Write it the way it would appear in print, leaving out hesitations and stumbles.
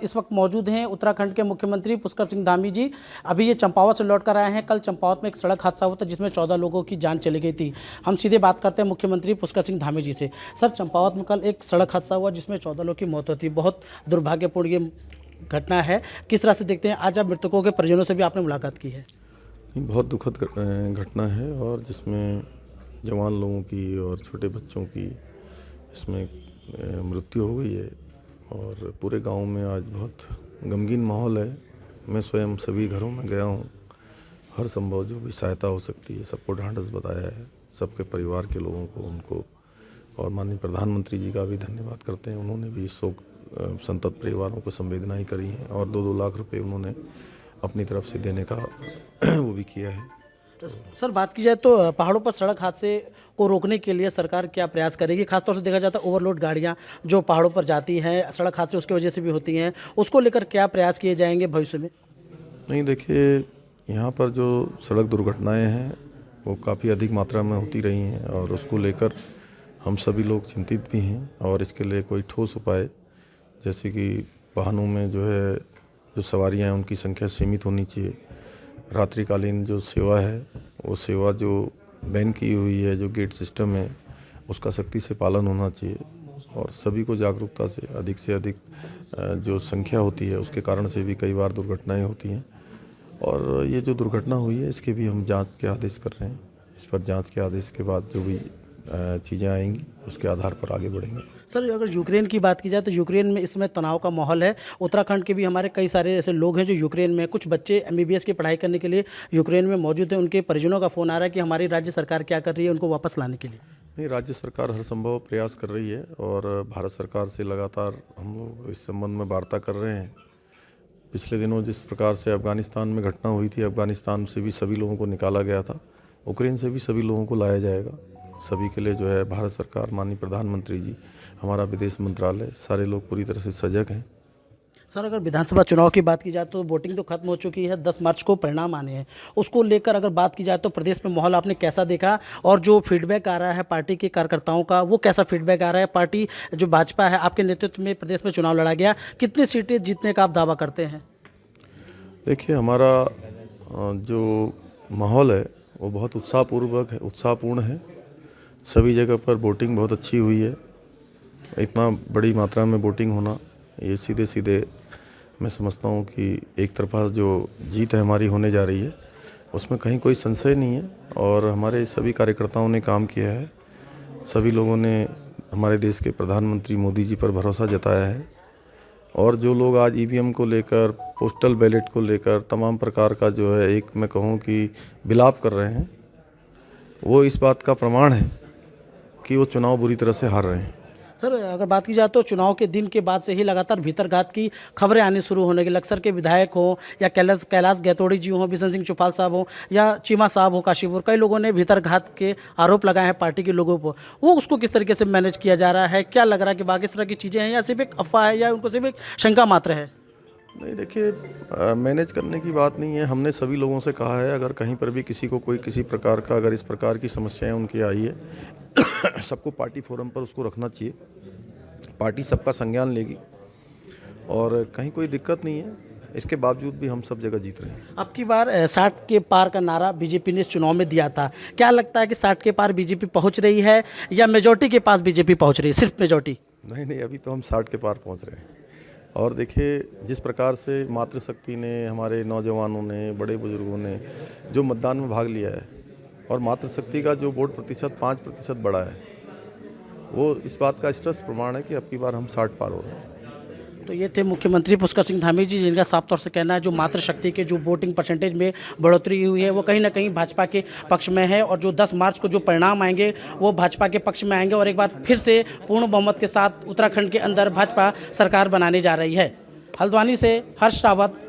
इस वक्त मौजूद हैं उत्तराखंड के मुख्यमंत्री पुष्कर सिंह धामी जी। अभी ये चंपावत से लौट कर आए हैं। कल चंपावत में एक सड़क हादसा हुआ था जिसमें 14 लोगों की जान चली गई थी। हम सीधे बात करते हैं मुख्यमंत्री पुष्कर सिंह धामी जी से। सर, चंपावत में कल एक सड़क हादसा हुआ जिसमें 14 लोगों की मौत होती, बहुत दुर्भाग्यपूर्ण ये घटना है। किस तरह से देखते हैं? आज आप मृतकों के परिजनों से भी आपने मुलाकात की है। बहुत दुखद घटना है और जिसमें जवान लोगों की और छोटे बच्चों की इसमें मृत्यु हो गई है और पूरे गांव में आज बहुत गमगीन माहौल है। मैं स्वयं सभी घरों में गया हूं, हर संभव जो भी सहायता हो सकती है सबको ढांढस बताया है, सबके परिवार के लोगों को, उनको और माननीय प्रधानमंत्री जी का भी धन्यवाद करते हैं। उन्होंने भी शोक संतप्त परिवारों को संवेदनाएं करी हैं और 2-2 लाख रुपए उन्होंने अपनी तरफ से देने का वो भी किया है। तो सर, बात की जाए तो पहाड़ों पर सड़क हादसे को रोकने के लिए सरकार क्या प्रयास करेगी? खासतौर से देखा जाता है ओवरलोड गाड़ियां जो पहाड़ों पर जाती हैं, सड़क हादसे उसकी वजह से भी होती हैं, उसको लेकर क्या प्रयास किए जाएंगे भविष्य में? नहीं, देखिए, यहाँ पर जो सड़क दुर्घटनाएं हैं वो काफ़ी अधिक मात्रा में होती रही हैं और उसको लेकर हम सभी लोग चिंतित भी हैं और इसके लिए कोई ठोस उपाय, जैसे कि वाहनों में जो सवारियां हैं उनकी संख्या सीमित होनी चाहिए। रात्रिकालीन जो सेवा है वो सेवा जो बैन की हुई है, जो गेट सिस्टम है, उसका सख्ती से पालन होना चाहिए और सभी को जागरूकता से अधिक जो संख्या होती है उसके कारण से भी कई बार दुर्घटनाएं होती हैं और ये जो दुर्घटना हुई है इसके भी हम जांच के आदेश कर रहे हैं। इस पर जांच के आदेश के बाद जो भी चीज़ें आएंगी उसके आधार पर आगे बढ़ेंगे। सर, अगर यूक्रेन की बात की जाए तो यूक्रेन में इसमें तनाव का माहौल है। उत्तराखंड के भी हमारे कई सारे ऐसे लोग हैं जो यूक्रेन में, कुछ बच्चे MBBS की पढ़ाई करने के लिए यूक्रेन में मौजूद हैं। उनके परिजनों का फ़ोन आ रहा है कि हमारी राज्य सरकार क्या कर रही है उनको वापस लाने के लिए। नहीं, राज्य सरकार हर संभव प्रयास कर रही है और भारत सरकार से लगातार हम लोग इस संबंध में वार्ता कर रहे हैं। पिछले दिनों जिस प्रकार से अफगानिस्तान में घटना हुई थी, अफगानिस्तान से भी सभी लोगों को निकाला गया था, यूक्रेन से भी सभी लोगों को लाया जाएगा। सभी के लिए जो है भारत सरकार, माननीय प्रधानमंत्री जी, हमारा विदेश मंत्रालय, सारे लोग पूरी तरह से सजग हैं। सर, अगर विधानसभा चुनाव की बात की जाए तो वोटिंग तो खत्म हो चुकी है, 10 मार्च को परिणाम आने हैं। उसको लेकर अगर बात की जाए तो प्रदेश में माहौल आपने कैसा देखा और जो फीडबैक आ रहा है पार्टी के कार्यकर्ताओं का, वो कैसा फीडबैक आ रहा है? पार्टी जो भाजपा है आपके नेतृत्व में प्रदेश में चुनाव लड़ा गया, कितनी सीटें जीतने का आप दावा करते हैं? देखिए, हमारा जो माहौल है वो बहुत उत्साहपूर्ण है। सभी जगह पर वोटिंग बहुत अच्छी हुई है। इतना बड़ी मात्रा में वोटिंग होना, ये सीधे मैं समझता हूँ कि एक तरफा जो जीत है हमारी होने जा रही है उसमें कहीं कोई संशय नहीं है और हमारे सभी कार्यकर्ताओं ने काम किया है। सभी लोगों ने हमारे देश के प्रधानमंत्री मोदी जी पर भरोसा जताया है और जो लोग आज EVM को लेकर, पोस्टल बैलेट को लेकर तमाम प्रकार का जो है एक मैं कहूँ कि विलाप कर रहे हैं, वो इस बात का प्रमाण है कि वो चुनाव बुरी तरह से हार रहे हैं। सर, अगर बात की जाए तो चुनाव के दिन के बाद से ही लगातार भीतरघात की खबरें आने शुरू होने के, लक्सर के विधायक हों या कैलाश गैतोड़ी जी हों, बिशन सिंह चुफाल साहब हों या चीमा साहब हो काशीपुर, कई लोगों ने भीतरघात के आरोप लगाए हैं पार्टी के लोगों पर। वो उसको किस तरीके से मैनेज किया जा रहा है? क्या लग रहा है कि बाकी इस तरह की चीज़ें हैं या सिर्फ एक अफवाह है या उनको सिर्फ एक शंका मात्र है? नहीं, देखिए, मैनेज करने की बात नहीं है। हमने सभी लोगों से कहा है अगर कहीं पर भी किसी को कोई किसी प्रकार का अगर इस प्रकार की समस्याएं उनकी आई है सबको पार्टी फोरम पर उसको रखना चाहिए। पार्टी सबका संज्ञान लेगी और कहीं कोई दिक्कत नहीं है। इसके बावजूद भी हम सब जगह जीत रहे हैं। अब की बार 60 के पार का नारा बीजेपी ने इस चुनाव में दिया था। क्या लगता है कि 60 के पार बीजेपी पहुंच रही है या मेजॉरिटी के पास बीजेपी पहुंच रही है? सिर्फ मेजॉरिटी? नहीं, अभी तो हम 60 के पार पहुंच रहे हैं और देखिए जिस प्रकार से मातृशक्ति ने, हमारे नौजवानों ने, बड़े बुजुर्गों ने जो मतदान में भाग लिया है और मातृशक्ति का जो वोट प्रतिशत 5% बढ़ा है, वो इस बात का स्पष्ट प्रमाण है कि अब की बार हम 60 पार हो रहे हैं। तो ये थे मुख्यमंत्री पुष्कर सिंह धामी जी, जिनका साफ तौर से कहना है जो मातृशक्ति के जो वोटिंग परसेंटेज में बढ़ोतरी हुई है वो कहीं ना कहीं भाजपा के पक्ष में है और जो 10 मार्च को जो परिणाम आएंगे वो भाजपा के पक्ष में आएंगे और एक बार फिर से पूर्ण बहुमत के साथ उत्तराखंड के अंदर भाजपा सरकार बनाने जा रही है। हल्द्वानी से हर्ष रावत।